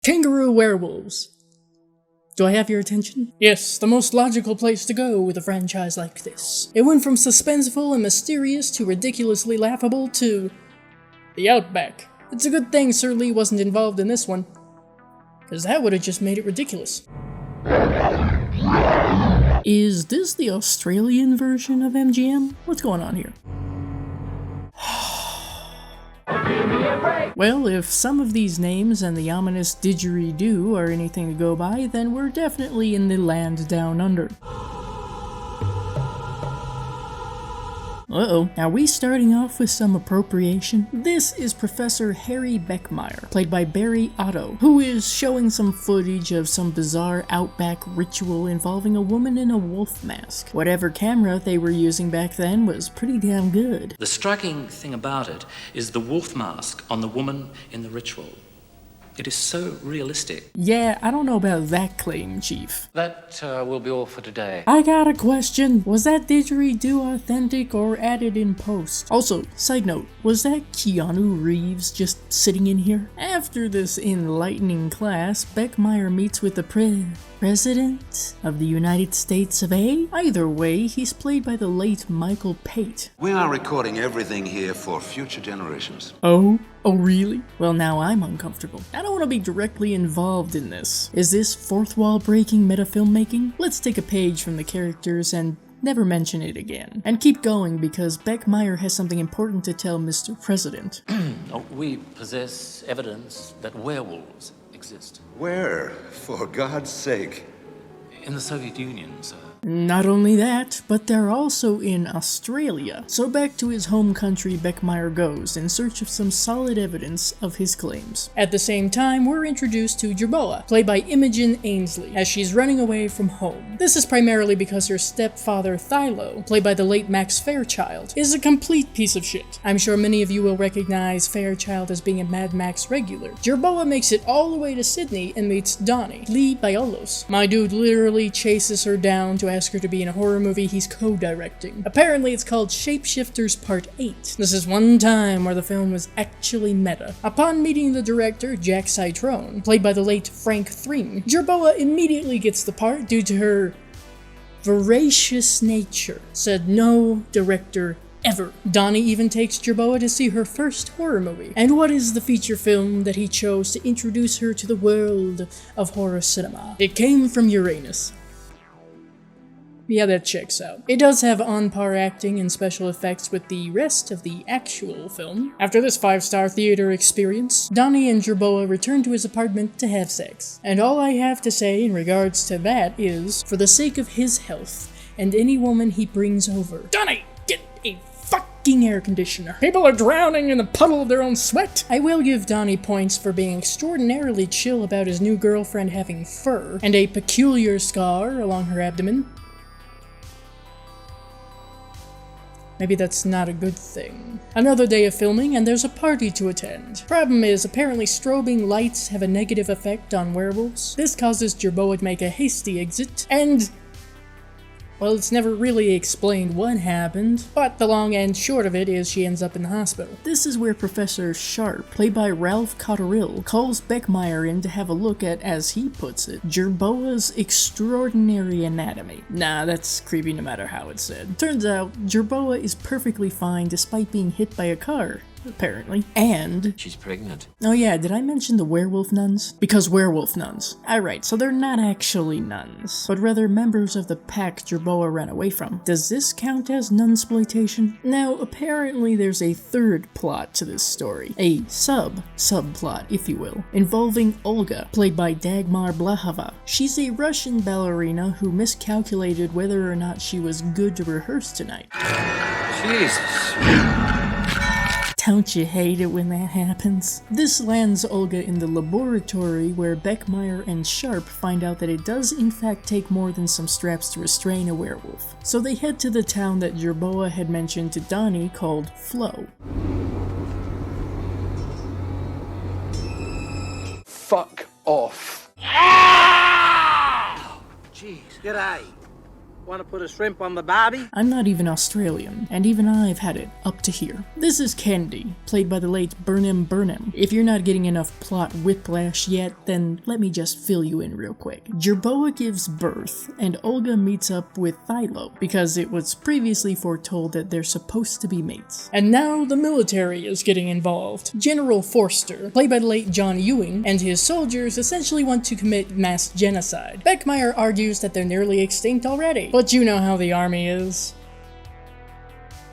Kangaroo werewolves. Do I have your attention? Yes, the most logical place to go with a franchise like this. It went from suspenseful and mysterious to ridiculously laughable to the Outback. It's a good thing Sir Lee wasn't involved in this one, because that would have just made it ridiculous. Is this the Australian version of MGM? What's going on here? Well, if some of these names and the ominous didgeridoo are anything to go by, then we're definitely in the land down under. Uh-oh, are we starting off with some appropriation? This is Professor Harry Beckmeyer, played by Barry Otto, who is showing some footage of some bizarre outback ritual involving a woman in a wolf mask. Whatever camera they were using back then was pretty damn good. The striking thing about it is the wolf mask on the woman in the ritual. It is so realistic. Yeah, I don't know about that claim, Chief. That will be all for today. I got a question. Was that didgeridoo authentic or added in post? Also, side note, was that Keanu Reeves just sitting in here? After this enlightening class, Beckmeyer meets with the President of the United States of A? Either way, he's played by the late Michael Pate. We are recording everything here for future generations. Oh, really? Well, now I'm uncomfortable. I don't want to be directly involved in this. Is this fourth wall breaking meta filmmaking? Let's take a page from the characters and never mention it again. And keep going because Beckmeyer has something important to tell Mr. President. We possess evidence that werewolves exist. Where, for God's sake? In the Soviet Union, sir. Not only that, but they're also in Australia. So back to his home country Beckmeyer goes in search of some solid evidence of his claims. At the same time, we're introduced to Jerboa, played by Imogen Ainsley, as she's running away from home. This is primarily because her stepfather Thilo, played by the late Max Fairchild, is a complete piece of shit. I'm sure many of you will recognize Fairchild as being a Mad Max regular. Jerboa makes it all the way to Sydney and meets Donnie, Lee Biolos. My dude literally chases her down to ask her to be in a horror movie he's co-directing. Apparently it's called Shapeshifters Part 8. This is one time where the film was actually meta. Upon meeting the director, Jack Citrone, played by the late Frank Thring, Jerboa immediately gets the part due to her voracious nature. Said no director ever. Donnie even takes Jerboa to see her first horror movie. And what is the feature film that he chose to introduce her to the world of horror cinema? It came from Uranus. Yeah, that checks out. It does have on-par acting and special effects with the rest of the actual film. After this 5-star theater experience, Donnie and Jerboa return to his apartment to have sex. And all I have to say in regards to that is, for the sake of his health, and any woman he brings over, Donnie, get a fucking air conditioner. People are drowning in the puddle of their own sweat. I will give Donnie points for being extraordinarily chill about his new girlfriend having fur, and a peculiar scar along her abdomen. Maybe that's not a good thing. Another day of filming and there's a party to attend. Problem is, apparently strobing lights have a negative effect on werewolves. This causes Jerboa to make a hasty exit, and well, it's never really explained what happened, but the long and short of it is she ends up in the hospital. This is where Professor Sharp, played by Ralph Cotterill, calls Beckmeyer in to have a look at, as he puts it, Jerboa's extraordinary anatomy. Nah, that's creepy no matter how it's said. Turns out, Jerboa is perfectly fine despite being hit by a car. Apparently. And she's pregnant. Oh yeah, did I mention the werewolf nuns? Because werewolf nuns. Alright, so they're not actually nuns, but rather members of the pack Jerboa ran away from. Does this count as nunsploitation? Now, apparently there's a third plot to this story. A subplot, if you will, involving Olga, played by Dagmar Blahova. She's a Russian ballerina who miscalculated whether or not she was good to rehearse tonight. Jesus. Don't you hate it when that happens? This lands Olga in the laboratory where Beckmeyer and Sharp find out that it does in fact take more than some straps to restrain a werewolf. So they head to the town that Jerboa had mentioned to Donnie called Flo. Fuck off. Jeez. G'day. Want to put a shrimp on the barbie? I'm not even Australian, and even I've had it up to here. This is Candy, played by the late Burnham. If you're not getting enough plot whiplash yet, then let me just fill you in real quick. Jerboa gives birth, and Olga meets up with Thylo, because it was previously foretold that they're supposed to be mates. And now the military is getting involved. General Forster, played by the late John Ewing, and his soldiers essentially want to commit mass genocide. Beckmeyer argues that they're nearly extinct already. But you know how the army is.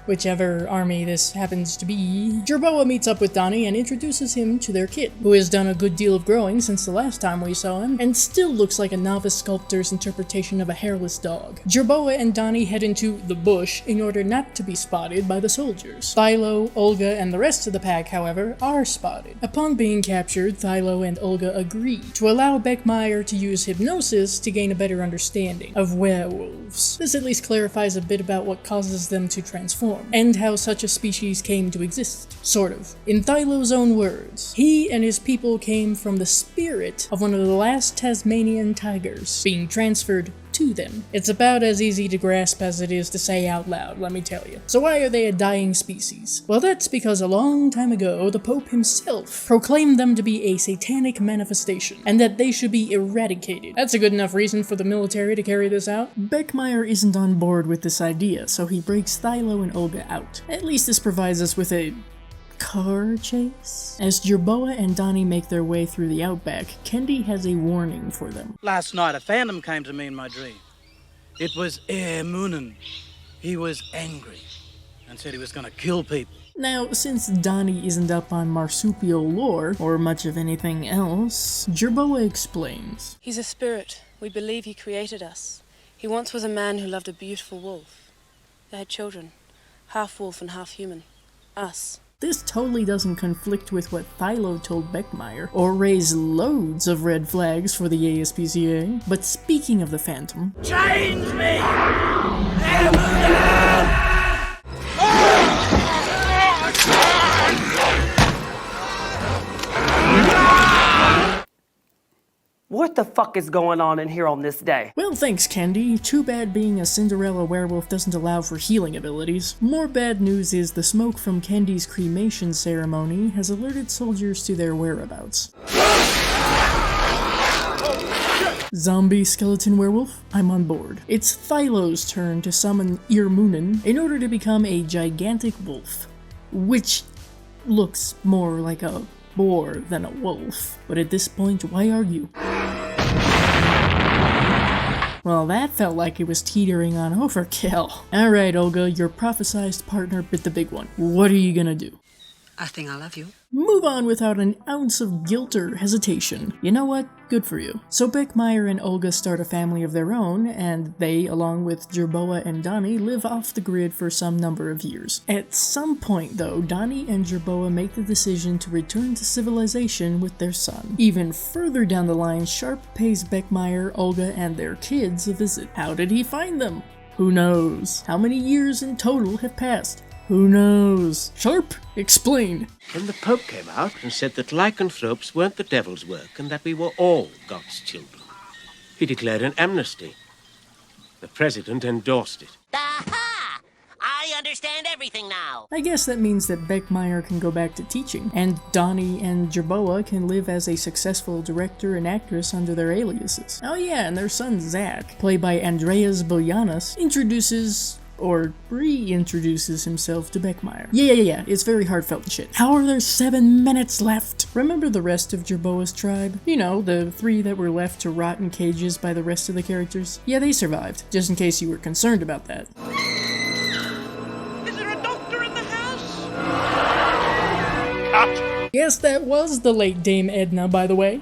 Whichever army this happens to be. Jerboa meets up with Donnie and introduces him to their kid, who has done a good deal of growing since the last time we saw him, and still looks like a novice sculptor's interpretation of a hairless dog. Jerboa and Donnie head into the bush in order not to be spotted by the soldiers. Thylo, Olga, and the rest of the pack, however, are spotted. Upon being captured, Thylo and Olga agree to allow Beckmeyer to use hypnosis to gain a better understanding of werewolves. This at least clarifies a bit about what causes them to transform, and how such a species came to exist, sort of. In Thylo's own words, he and his people came from the spirit of one of the last Tasmanian tigers, being transferred to them. It's about as easy to grasp as it is to say out loud, let me tell you. So why are they a dying species? Well, that's because a long time ago, the Pope himself proclaimed them to be a satanic manifestation, and that they should be eradicated. That's a good enough reason for the military to carry this out. Beckmeyer isn't on board with this idea, so he breaks Thylo and Olga out. At least this provides us with a car chase? As Jerboa and Donnie make their way through the outback, Kendi has a warning for them. Last night, a phantom came to me in my dream. It was Moonin. He was angry and said he was going to kill people. Now, since Donnie isn't up on marsupial lore, or much of anything else, Jerboa explains. He's a spirit. We believe he created us. He once was a man who loved a beautiful wolf. They had children, half wolf and half human. Us. This totally doesn't conflict with what Thylo told Beckmeyer, or raise loads of red flags for the ASPCA. But speaking of the Phantom... Change me! What the fuck is going on in here on this day? Well, thanks, Kendi. Too bad being a Cinderella werewolf doesn't allow for healing abilities. More bad news is the smoke from Kendi's cremation ceremony has alerted soldiers to their whereabouts. Zombie skeleton werewolf? I'm on board. It's Thylo's turn to summon Moonin in order to become a gigantic wolf, which looks more like a boar than a wolf. But at this point, why argue? Well, that felt like it was teetering on overkill. Alright, Olga, your prophesized partner bit the big one. What are you gonna do? I think I love you. Move on without an ounce of guilt or hesitation. You know what? Good for you. So Beckmeyer and Olga start a family of their own, and they, along with Jerboa and Donnie, live off the grid for some number of years. At some point, though, Donnie and Jerboa make the decision to return to civilization with their son. Even further down the line, Sharp pays Beckmeyer, Olga, and their kids a visit. How did he find them? Who knows? How many years in total have passed? Who knows? Sharp, explain. When the Pope came out and said that lycanthropes weren't the devil's work and that we were all God's children, he declared an amnesty. The President endorsed it. Aha! I understand everything now. I guess that means that Beckmeyer can go back to teaching, and Donnie and Jerboa can live as a successful director and actress under their aliases. Oh yeah, and their son Zach, played by Andreas Boyanas, introduces or reintroduces himself to Beckmeyer. Yeah, it's very heartfelt and shit. How are there 7 minutes left? Remember the rest of Jerboa's tribe? You know, the 3 that were left to rot in cages by the rest of the characters? Yeah, they survived, just in case you were concerned about that. Is there a doctor in the house? Yes, that was the late Dame Edna, by the way.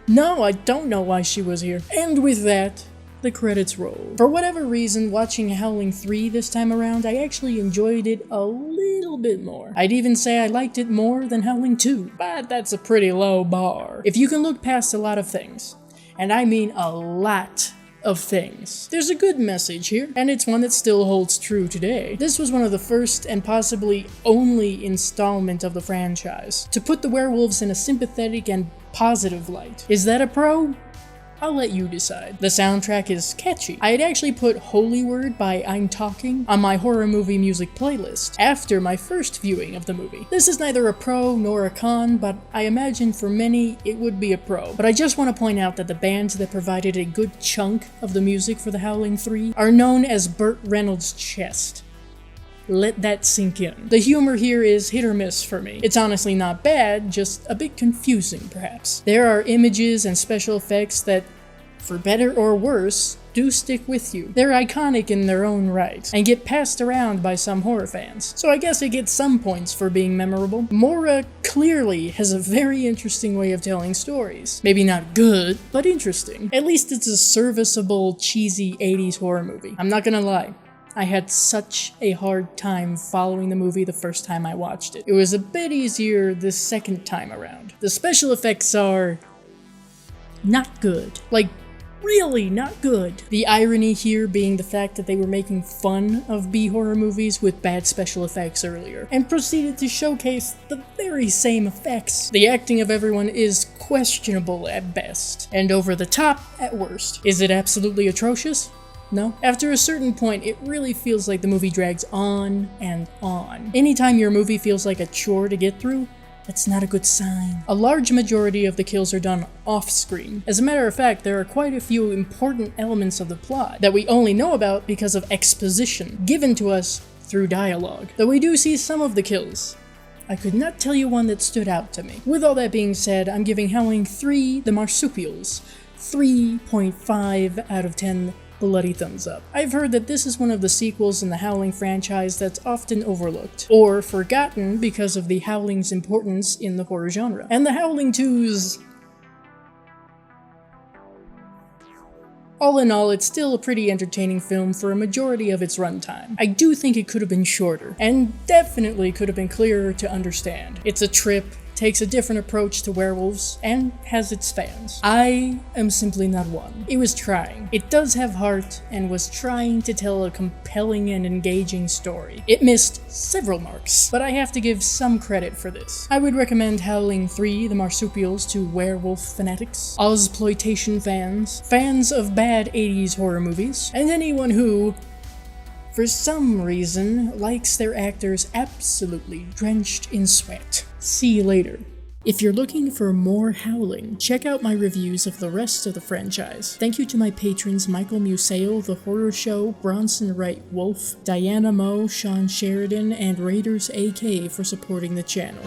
No, I don't know why she was here. And with that, the credits roll. For whatever reason, watching Howling 3 this time around, I actually enjoyed it a little bit more. I'd even say I liked it more than Howling 2, but that's a pretty low bar. If you can look past a lot of things, and I mean a lot of things, there's a good message here, and it's one that still holds true today. This was one of the first and possibly only installment of the franchise to put the werewolves in a sympathetic and positive light. Is that a pro? I'll let you decide. The soundtrack is catchy. I had actually put Holy Word by I'm Talking on my horror movie music playlist after my first viewing of the movie. This is neither a pro nor a con, but I imagine for many it would be a pro. But I just want to point out that the bands that provided a good chunk of the music for the Howling III are known as Burt Reynolds' Chest. Let that sink in. The humor here is hit or miss for me. It's honestly not bad, just a bit confusing perhaps. There are images and special effects that, for better or worse, do stick with you. They're iconic in their own right, and get passed around by some horror fans. So I guess it gets some points for being memorable. Mora clearly has a very interesting way of telling stories. Maybe not good, but interesting. At least it's a serviceable, cheesy 80s horror movie. I'm not gonna lie. I had such a hard time following the movie the first time I watched it. It was a bit easier the second time around. The special effects are not good. Like, really not good. The irony here being the fact that they were making fun of B-horror movies with bad special effects earlier, and proceeded to showcase the very same effects. The acting of everyone is questionable at best, and over the top at worst. Is it absolutely atrocious? No. After a certain point, it really feels like the movie drags on and on. Anytime your movie feels like a chore to get through, that's not a good sign. A large majority of the kills are done off-screen. As a matter of fact, there are quite a few important elements of the plot that we only know about because of exposition, given to us through dialogue. Though we do see some of the kills, I could not tell you one that stood out to me. With all that being said, I'm giving Howling III, The Marsupials, 3.5 out of 10 bloody thumbs up. I've heard that this is one of the sequels in the Howling franchise that's often overlooked, or forgotten because of the Howling's importance in the horror genre. And the Howling 2's... All in all, it's still a pretty entertaining film for a majority of its runtime. I do think it could have been shorter, and definitely could have been clearer to understand. It's a trip, takes a different approach to werewolves, and has its fans. I am simply not one. It was trying. It does have heart, and was trying to tell a compelling and engaging story. It missed several marks, but I have to give some credit for this. I would recommend Howling III, The Marsupials to werewolf fanatics, Ozploitation fans, fans of bad 80s horror movies, and anyone who, for some reason, likes their actors absolutely drenched in sweat. See you later. If you're looking for more Howling, check out my reviews of the rest of the franchise. Thank you to my patrons Michael Museo, The Horror Show, Bronson Wright Wolf, Diana Moe, Sean Sheridan, and Raiders AK for supporting the channel.